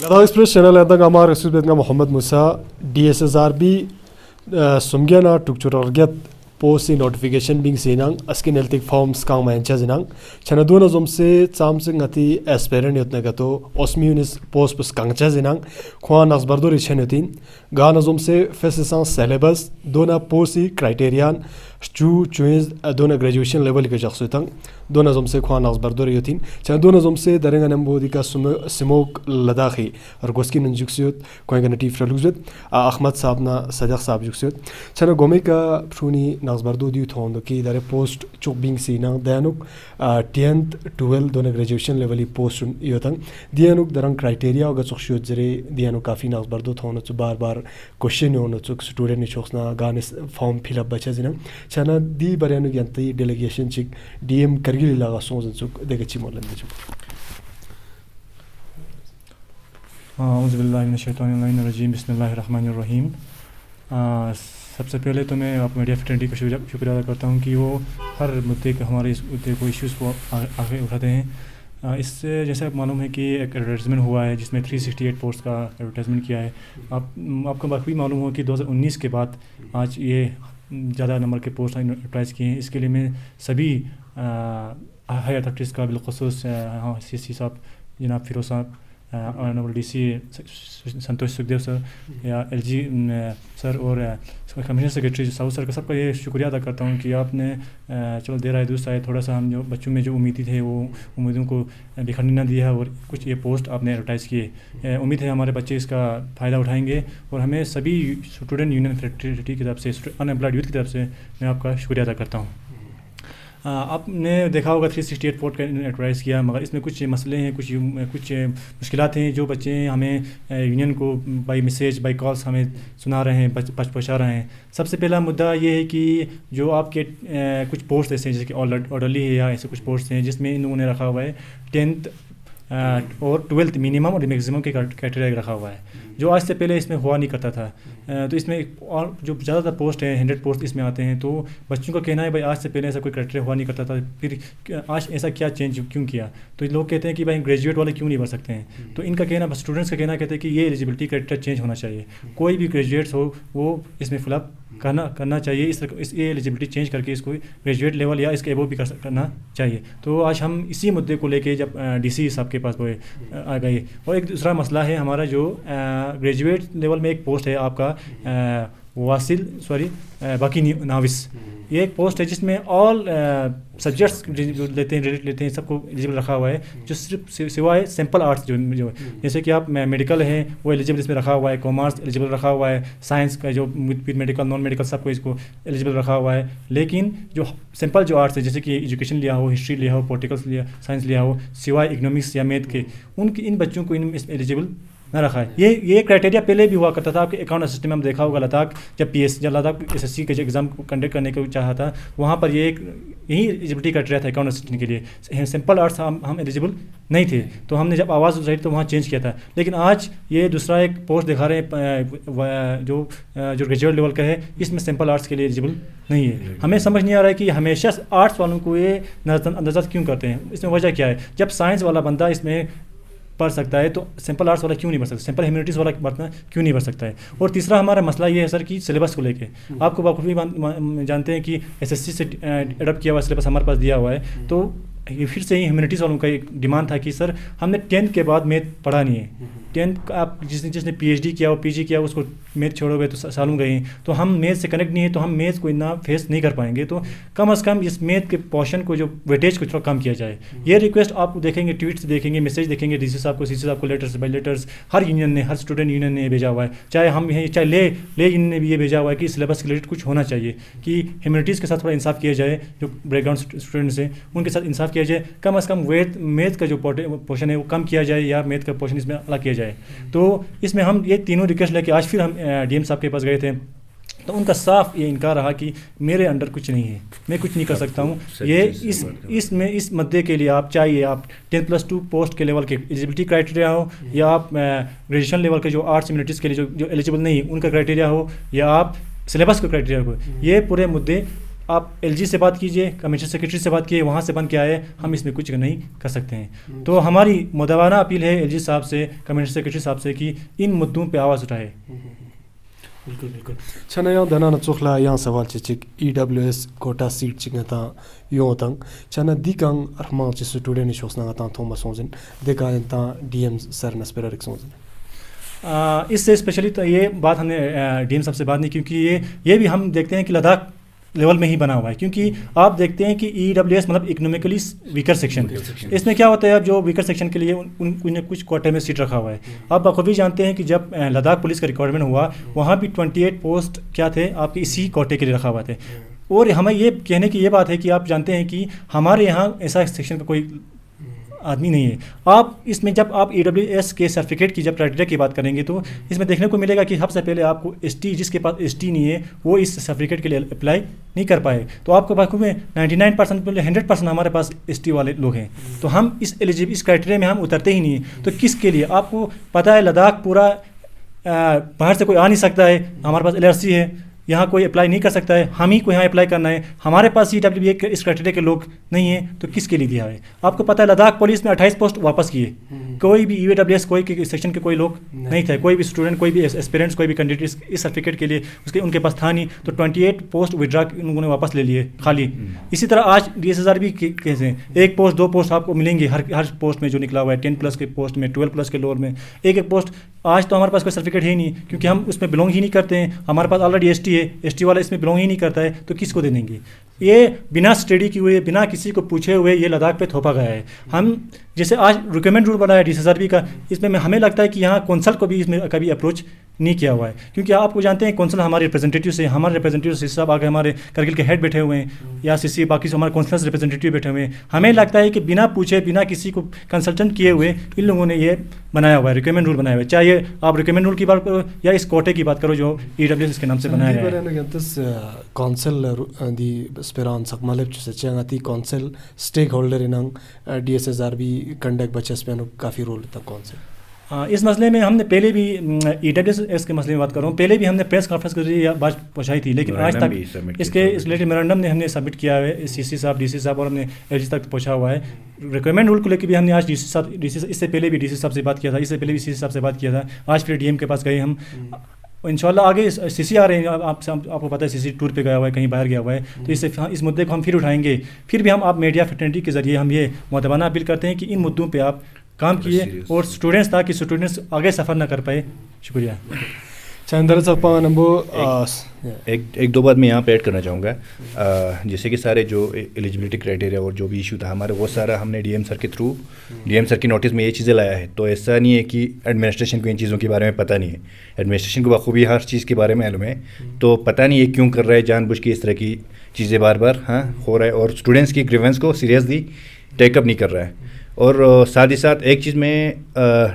Gada Express channel ada ngamar Rasulullah Muhammad Musa DSSRB sumgena tukchurarget post notification bing sinang askin eltik forms kang mancha zinang chanaduna zomse chamsing ati aspirant yotna gato osmiunis post pus kangcha zinang khwan asbardo richenutin gana zomse fesesan syllabus dona posi criterion chu choice dona graduation level ke jaxsutang dona zomse khwan asbardo yotin chanaduna zomse darenga nambodi ka simok ladakhi argoskin injuksiot koengana tif reluzet ahmad sabna sadiq sab juksiot chana gomeka pruni nazbardo diu thondo ki dare post chok bing sinang danuk 10th 12th dona graduation level post yotang dianuk darang criteria ga chokshot jere dianuk kafi nazbardo thono chu bar bar question ono chuk student ni choksna ganes form fill up bacha zinang chana di barenu yanti delegation chik dm kargil laga sonzen chuk degachi molan chuk أعوذ بالله من الشیطان الرجیم بسم اللہ الرحمن الرحیم. سب سے پہلے تو میں آپ میڈیا فریٹرنیٹی کا شکریہ ادا کرتا ہوں کہ وہ ہر مدعے کے ہمارے اس مدعے کو ایشوز کو آگے اٹھاتے ہیں. اس سے جیسا معلوم ہے کہ ایک ایڈورٹائزمنٹ ہوا ہے جس میں 368 پوسٹ کا ایڈورٹائزمنٹ کیا ہے. آپ کو باقی معلوم ہو کہ 2019 کے بعد آج یہ زیادہ نمبر کے پوسٹ ایڈورٹائز کیے ہیں. اس کے لیے میں سبھی ہائی اتھارٹیز کا بالخصوص سی سی صاحب جناب فیروز صاحب آنریبل ڈی سی سنتوش سکھدیو سر یا ایل جی سر اور کمیشن سیکریٹری ساؤ سر کا سب کا یہ شکریہ ادا کرتا ہوں کہ آپ نے چلو دیر آئے درست آئے تھوڑا سا ہم جو بچوں میں جو امیدیں تھے وہ امیدوں کو بکھرنے نہ دیا اور کچھ یہ پوسٹ آپ نے ایڈورٹائز کیے. امید ہے ہمارے بچے اس کا فائدہ اٹھائیں گے اور ہمیں سبھی اسٹوڈنٹ یونین فریٹرنیٹی کی طرف سے ان ایمپلائڈ یوتھ کی طرف سے میں آپ کا شکریہ ادا کرتا ہوں. آپ نے دیکھا ہوگا 368 پوسٹ کا ایڈورٹائز کیا مگر اس میں کچھ مسئلے ہیں, کچھ مشکلات ہیں جو بچے ہمیں یونین کو بائی میسیج بائی کالس ہمیں سنا رہے ہیں, پہنچا رہے ہیں. سب سے پہلا مدعا یہ ہے کہ جو آپ کے کچھ پوسٹ ایسے ہیں جیسے کہ آرڈرلی ہے یا ایسے کچھ پوسٹ ہیں جس میں انہوں نے رکھا ہوا ہے 10th اور 12th منیمم اور میکسیمم کے کرائٹیریا رکھا ہوا ہے جو آج سے پہلے اس میں ہوا نہیں کرتا تھا. تو اس میں اور جو زیادہ تر پوسٹ ہیں 100 پوسٹ اس میں آتے ہیں تو بچوں کا کہنا ہے بھائی آج سے پہلے ایسا کوئی کرائٹیریا ہوا نہیں کرتا تھا, پھر آج ایسا کیا چینج کیوں کیا. تو لوگ کہتے ہیں کہ بھائی گریجویٹ والے کیوں نہیں بھر سکتے ہیں. تو ان کا کہنا اسٹوڈنٹس کا کہنا کہتے ہیں کہ یہ ایلیجیبلٹی کرائٹیریا چینج ہونا چاہیے. کوئی بھی گریجویٹس ہو وہ اس میں فل اپ کرنا چاہیے. اس یہ ایلیجیبلٹی چینج کر کے اس کو گریجویٹ لیول یا اس کے ایبو بھی کرنا چاہیے. تو آج ہم اسی مدعے کو لے کے جب ڈی سی صاحب کے پاس آ گئے. اور ایک دوسرا مسئلہ ہے ہمارا جو گریجویٹ لیول میں ایک پوسٹ ہے آپ کا باقی ناوس. یہ ایک پوسٹ ہے جس میں آل سبجیکٹس لیتے ہیں سب کو ایلیجیبل رکھا ہوا ہے جو صرف سوائے سمپل آرٹس جو جیسے کہ آپ میڈیکل ہیں وہ ایلیجیبل اس میں رکھا ہوا ہے, کامرس ایلیجیبل رکھا ہوا ہے, سائنس کا جو میڈیکل نان میڈیکل سب کو اس کو ایلیجیبل رکھا ہوا ہے. لیکن جو سمپل جو آرٹس ہے جیسے کہ ایجوکیشن لیا ہو, ہسٹری لیا ہو, پولیٹیکل لیا, سائنس لیا ہو, سوائے اکنامکس یا میتھ کے ان بچوں کو ان میں ایلیجیبل نہ رکھا ہے. یہ کرائٹیریا پہلے بھی ہوا کرتا تھا. آپ کے اکاؤنٹ سسٹم میں ہم دیکھا ہوگا لداخ جب لداخ ایس ایس سی کے ایگزام کنڈکٹ کرنے کو چاہا تھا وہاں پر یہی ایلیجیبلٹی کرائٹیریا تھا اکاؤنٹ اسسٹنٹ کے لیے. سمپل آرٹس ہم ایلیجیبل نہیں تھے تو ہم نے جب آواز اٹھائی تو وہاں چینج کیا تھا. لیکن آج یہ دوسرا ایک پوسٹ دکھا رہے ہیں جو گریجویٹ لیول کا ہے, اس میں سمپل آرٹس کے لیے ایلیجیبل نہیں ہے. ہمیں سمجھ نہیں آ رہا ہے کہ ہمیشہ آرٹس والوں کو یہ نظر انداز کیوں کرتے ہیں. اس میں وجہ کیا ہے؟ جب سائنس والا بندہ اس میں پڑھ سکتا ہے تو سمپل آرٹس والا کیوں نہیں پڑھ سکتا, سمپل ہیومینٹیز والا پڑھنا کیوں نہیں پڑھ سکتا ہے. اور تیسرا ہمارا مسئلہ یہ ہے سر کہ سلیبس کو لے کے آپ کو بخوبی جانتے ہیں کہ ایس ایس سی سے اڈاپٹ کیا ہوا سلیبس ہمارے پاس دیا ہوا ہے. تو یہ پھر سے ہی ہیومینٹیز والوں کا ایک ڈیمانڈ تھا کہ سر ہم نے 10th کے بعد میتھ پڑھا نہیں ہے. 10th آپ جس نے پی ایچ ڈی کیا ہو پی جی کیا اس کو میتھ چھوڑو گئے تو سالوں گئے ہیں تو ہم میتھ سے کنیکٹ نہیں ہے تو ہم میتھ کو اتنا فیس نہیں کر پائیں گے. تو کم از کم اس میتھ کے پورشن کو جو ویٹیج کو تھوڑا کم کیا جائے. یہ ریکویسٹ آپ دیکھیں گے, ٹویٹس دیکھیں گے, میسیج دیکھیں گے ڈی سی صاحب کو, سی سی صاحب کو, لیٹرس بائی لیٹرس ہر یونین نے, ہر اسٹوڈنٹ یونین نے بھیجا ہوا ہے. چاہے ہم ہیں چاہے لے یونین نے بھی یہ بھیجا ہوا ہے کہ سلیبس کے ریلیٹڈ کچھ ہونا چاہیے کہ ہیومینٹیز کے ساتھ تھوڑا انصاف کیا جائے. جو بیک گراؤنڈ اسٹوڈنٹس ہیں ان کے ساتھ انصاف کیا جائے. کم از کم میتھ کا جو پورشن ہے وہ کم کیا جائے یا میتھ کا پورشن اس میں الگ کیا جائے. تو اس میں ہم یہ تینوں ریکویسٹ لے کے آج پھر ہم ڈی ایم صاحب کے پاس گئے تھے تو ان کا صاف یہ انکار رہا کہ میرے انڈر کچھ نہیں ہے, میں کچھ نہیں کر سکتا ہوں. یہ اس مدعے کے لیے آپ چاہیے آپ 10+2 پوسٹ کے لیول کے ایلیجیبلٹی کرائٹیریا ہو یا آپ گریجویشن لیول کے جو آرٹس ہیومینٹیز کے لیے جو ایلیجیبل نہیں ان کا کرائٹیریا ہو یا آپ سلیبس کا کرائٹیریا ہو, یہ پورے مدعے آپ LG سے بات کیجئے, کمیشنر سیکرٹری سے بات کیجئے, وہاں سے بن کے آئے, ہم اس میں کچھ نہیں کر سکتے ہیں. تو ہماری مدوانہ اپیل ہے LG صاحب سے, کمیشنر سیکرٹری صاحب سے کہ ان مدعوں پہ آواز اٹھائے. بالکل بالکل. چھنا یا دنانا چوخلا یا سوال چک EWS کوٹا سیٹ چکتا یوں تنگ چھنا دیکھیں ارمان چ سٹوڈنٹ شوسنا تا تھومس سوزن دیکھا تا DM سر نسپر رکھ سوزن. اس سے اسپیشلی تو یہ بات ہم نے DM صاحب سے بات نہیں, کیونکہ یہ بھی ہم دیکھتے ہیں کہ لداخ لیول میں ہی بنا ہوا ہے, کیونکہ آپ دیکھتے ہیں کہ EWS مطلب اکنومیکلی ویکر سیکشن, اس میں کیا ہوتا ہے اب جو ویکر سیکشن کے لیے انہیں کچھ کوٹے میں سیٹ رکھا ہوا ہے. آپ بخوبی جانتے ہیں کہ جب لداخ پولیس کا ریکوائرمنٹ ہوا وہاں بھی 28 پوسٹ کیا تھے آپ کے اسی کوٹے کے لیے رکھا ہوا تھے. اور ہمیں یہ کہنے کی یہ بات ہے کہ آپ جانتے ہیں کہ ہمارے یہاں ایسا سیکشن کا کوئی آدمی نہیں ہے. آپ اس میں جب آپ EWS کے سرٹیفکیٹ کی جب کرائٹیریا کی بات کریں گے تو اس میں دیکھنے کو ملے گا کہ سب سے پہلے آپ کو ST, جس کے پاس ST نہیں ہے وہ اس سرٹیفکیٹ کے لیے اپلائی نہیں کر پائے. تو آپ کو بخوبی میں 99% پہلے 100% ہمارے پاس ST والے لوگ ہیں. تو ہم اس کرائٹیریا میں ہم اترتے ہی نہیں ہیں. تو کس کے لیے آپ کو پتہ ہے لداخ پورا باہر سے کوئی آ نہیں سکتا ہے, ہمارے پاس LRC ہے, یہاں کوئی اپلائی نہیں کر سکتا ہے, ہم ہی کو یہاں اپلائی کرنا ہے. ہمارے پاس CWB اس کرائٹیریا کے لوگ نہیں ہیں, تو کس کے لیے دیا ہے؟ آپ کو پتہ ہے لداخ پولیس میں 28 پوسٹ واپس کیے, کوئی بھی EWS کوئی سیکشن کے کوئی لوگ نہیں تھے, کوئی بھی اسٹوڈنٹ, کوئی بھی اسپیرنٹس, کوئی بھی کینڈیڈیٹ اس سرٹیفکیٹ کے لیے ان کے پاس تھا نہیں. تو 28 پوسٹ ودرا انہوں نے واپس لے لیے خالی. اسی طرح آج DSSR بھی کیس ہیں, 1 پوسٹ 2 پوسٹ آپ کو ملیں گے ہر پوسٹ میں جو نکلا ہوا ہے, 10+ کے پوسٹ میں, 12+ کے لور میں ایک پوسٹ. آج تو ہمارے پاس کوئی سرٹیفکیٹ ہے ہی نہیں, کیونکہ ہم اس میں بلونگ ہی نہیں کرتے ہیں. ہمارے پاس آلریڈی ST ہے, ST والا اس میں بلونگ ہی نہیں کرتا ہے, تو کس کو دے دیں گے؟ یہ بنا اسٹڈی کی ہوئے, بنا کسی کو پوچھے ہوئے یہ لداخ پہ تھوپا گیا ہے. ہم جیسے آج ریکمینڈ رول بنا ہے DSSRB کا, اس میں ہمیں لگتا ہے کہ یہاں کونسل کو بھی اس میں کبھی اپروچ نہیں کیا ہوا ہے, کیونکہ آپ کو جانتے ہیں کونسل ہمارے ریپرزنٹیٹیو سے, ہمارے ریپرزنٹیٹیو صاحب آگے ہمارے کرگل کے ہیڈ بیٹھے ہوئے ہیں, یا باقی ہمارے کونسلرز ریپرزنٹیٹیو بیٹھے ہوئے ہیں. ہمیں لگتا ہے کہ بنا پوچھے, بنا کسی کو کنسلٹنٹ کیے ہوئے ان لوگوں نے یہ بنایا ہوا ہے, ریکمینڈ رول بنایا ہوا ہے. چاہے آپ ریکمینڈ رول کی بات کرو یا اس کوٹے کی بات کرو جو EWS کے نام سے بنایا گیا ہے. کونسل دی سپیران سکمالب چاہتی council stake holder inning DSSRB conduct بچس میں کافی رول تھا کونسل. اس مسئلے میں ہم نے پہلے بھی EWS کے مسئلے میں بات کر رہا ہوں, پہلے بھی ہم نے پریس کانفرنس کے ذریعے بات پہنچائی تھی, لیکن آج تک اس کے ریلیٹڈ میمورنڈم نے ہم نے سبمٹ کیا ہے CC صاحب, DC صاحب, اور ہم نے LG تک پہنچا ہوا ہے. ریکوائرمنٹ رول کو لے کے بھی ہم نے آج DC اس سے پہلے بھی DC صاحب سے بات کیا تھا, اس سے پہلے بھی CC صاحب سے بات کیا تھا, آج پھر DM کے پاس گئے ہم. انشاءاللہ آگے CC آ رہے ہیں, آپ کو پتہ ہے CC ٹور پہ گیا ہوا ہے, کہیں باہر گیا ہوا ہے, تو اس مدعے کو ہم پھر اٹھائیں گے. پھر بھی ہم آپ میڈیا فریٹرنیٹی کے ذریعے ہم یہ مؤدبانہ اپیل کرتے ہیں کہ ان مدعوں پہ آپ کام کیے, اور اسٹوڈنٹس تاکہ اسٹوڈنٹس آگے سفر نہ کر پائے. شکریہ. ایک دو بات میں یہاں پہ ایڈ کرنا چاہوں گا. جیسے کہ سارے جو ایلیجبلٹی کرائٹیریا اور جو بھی ایشو تھا ہمارے, وہ سارا ہم نے DM سر کے تھرو, DM سر کی نوٹس میں یہ چیزیں لایا ہے. تو ایسا نہیں ہے کہ ایڈمنسٹریشن کو ان چیزوں کے بارے میں پتہ نہیں ہے, ایڈمنسٹریشن کو بخوبی ہر چیز کے بارے میں معلوم ہے. تو پتہ نہیں یہ کیوں کر رہا ہے جان بوجھ کے اس طرح کی چیزیں بار بار ہو رہا ہے, اور اسٹوڈنٹس کی گریونس کو سیریسلی ٹیک اپ نہیں کر رہا ہے. اور ساتھ ہی ساتھ ایک چیز میں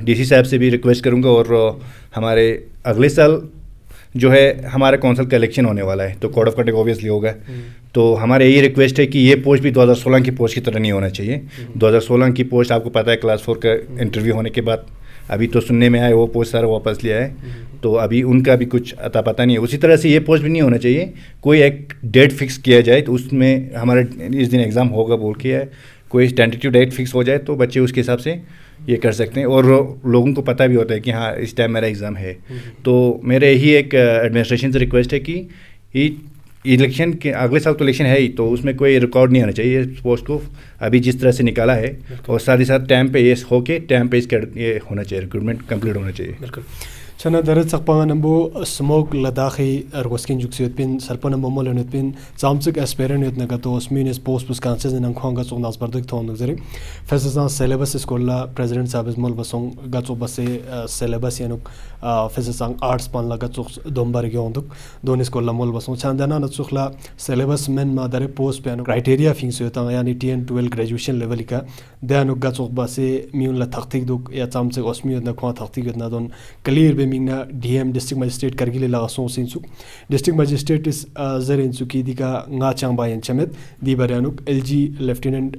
DC صاحب سے بھی ریکویسٹ کروں گا, اور ہمارے اگلے سال جو ہے ہمارا کونسل کا الیکشن ہونے والا ہے, تو کوڈ آف کنڈکٹ اوبیسلی ہوگا. تو ہمارے یہی ریکویسٹ ہے کہ یہ پوسٹ بھی 2016 کی پوسٹ کی طرح نہیں ہونا چاہیے. 2016 کی پوسٹ آپ کو پتہ ہے کلاس 4 کا انٹرویو ہونے کے بعد ابھی تو سننے میں آئے وہ پوسٹ سارا واپس لیا ہے, تو ابھی ان کا بھی کچھ اتا پتہ نہیں ہے. اسی طرح سے یہ پوسٹ بھی نہیں ہونا چاہیے. کوئی ایک ڈیٹ فکس کیا جائے, تو اس میں ہمارا اس دن ایگزام ہوگا بول کے ہے, کوئی ٹینٹیٹیو ڈیٹ فکس ہو جائے تو بچے اس کے حساب سے یہ کر سکتے ہیں, اور لوگوں کو پتہ بھی ہوتا ہے کہ ہاں اس ٹائم میرا ایگزام ہے. تو میرے یہی ایک ایڈمنسٹریشن سے ریکویسٹ ہے کہ الیکشن کے اگلے سال تو الیکشن ہے ہی, تو اس میں کوئی ریکارڈ نہیں آنا چاہیے اس پوسٹ کو ابھی جس طرح سے نکالا ہے, اور ساتھ ہی ساتھ ٹائم پہ یہ ہو کے ٹائم پہ اس کا یہ ہونا چاہیے, ریکروٹمنٹ کمپلیٹ ہونا چاہیے. بالکل. چھنا درد سقپان نمبو سموک لداخی ارگوسکین جکسیت پین سلپن نمبو لنت پین زامسک اسپیرن یت نگتو اسمینس پوسٹ پوس کانسز نن خوانگا سو ناس بردک تھون نگزری فیسزان سیلیبس اسکولا پریزیڈنٹ صاحب مول بسون گچو بس سیلیبس ینک فیسزان آرٹس پان لگا دومبر گیوندک دون اسکولا مول بسون چاندنا نسخلا سیلیبس من ما در پوسٹ پین کرائٹیریا فینس یتا یعنی 10 12 گریجویشن لیول کا دانو گچو بس میون لا تحقیق دک یا زامسک اسمیت نکوا تحقیق نہ دون کلیر مینگنا DM ڈسٹرکٹ مجسٹریٹ کرگیلے لغاسون سینسو ڈسٹرکٹ مجسٹریٹ اس زرین سکی دیکا نا چانباین چمت دی برانوک LG لیفٹیننٹ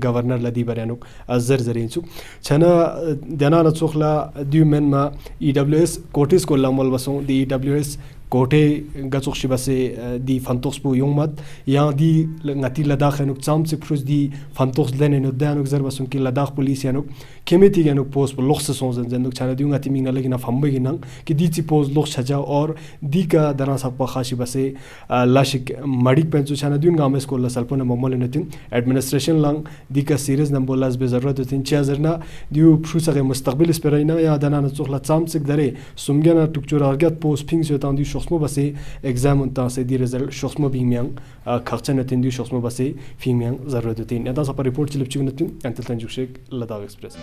گورنر لدی برانوک زرین سو چھنا دینا نسخلا دیو من ما EWS کوٹس کو لامول بسون دی EWS کوٹے گچوک شبسے دی فنتوس بو یومت یا دی ngati ladakh enuk chamsik frus di fantox lenen no danuk zarbasun ki ladakh police yanuk kemeti yanuk post po lox son zenduk chana di ngati mingna legina fambe ginang ki di chi post lox chaja aur di ka dana sakpa khashi base lashik madik penchu chana di ngames ko la salpona momol netin administration lang di ka serious number las be zarurat tin chazerna diu frusage mustaqbil esperayna ya dana na chokla chamsik dare sumgana tukchur argat post ping so tan di shoxmo base exam unta se di result shoxmo bingmyang khachana tin di shoxmo base fimyang zarurat tin eta sa report chilip chignatin antel tanjuk shek ladakh express